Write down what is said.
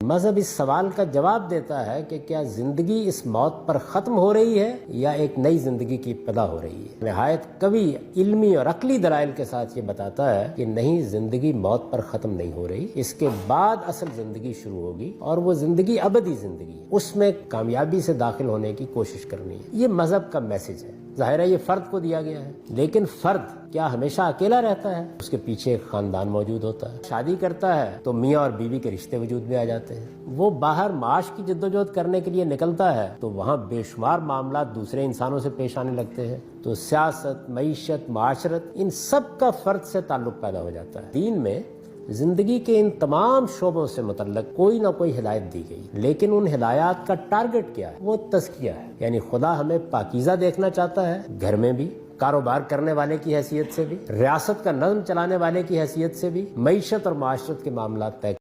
مذہب اس سوال کا جواب دیتا ہے کہ کیا زندگی اس موت پر ختم ہو رہی ہے یا ایک نئی زندگی کی ابتدا ہو رہی ہے۔ نہایت قوی علمی اور عقلی دلائل کے ساتھ یہ بتاتا ہے کہ نہیں، زندگی موت پر ختم نہیں ہو رہی، اس کے بعد اصل زندگی شروع ہوگی، اور وہ زندگی ابدی زندگی ہے، اس میں کامیابی سے داخل ہونے کی کوشش کرنی ہے۔ یہ مذہب کا میسج ہے۔ ظاہر ہے یہ فرد کو دیا گیا ہے، لیکن فرد کیا ہمیشہ اکیلا رہتا ہے؟ اس کے پیچھے ایک خاندان موجود ہوتا ہے۔ شادی کرتا ہے تو میاں اور بیوی کے رشتے وجود میں آ جاتے ہیں۔ وہ باہر معاش کی جدوجہد کرنے کے لیے نکلتا ہے تو وہاں بے شمار معاملات دوسرے انسانوں سے پیش آنے لگتے ہیں، تو سیاست، معیشت، معاشرت، ان سب کا فرد سے تعلق پیدا ہو جاتا ہے۔ دین میں زندگی کے ان تمام شعبوں سے متعلق کوئی نہ کوئی ہدایت دی گئی، لیکن ان ہدایات کا ٹارگٹ کیا ہے؟ وہ تزکیہ ہے، یعنی خدا ہمیں پاکیزہ دیکھنا چاہتا ہے، گھر میں بھی، کاروبار کرنے والے کی حیثیت سے بھی، ریاست کا نظم چلانے والے کی حیثیت سے بھی، معیشت اور معاشرت کے معاملات طے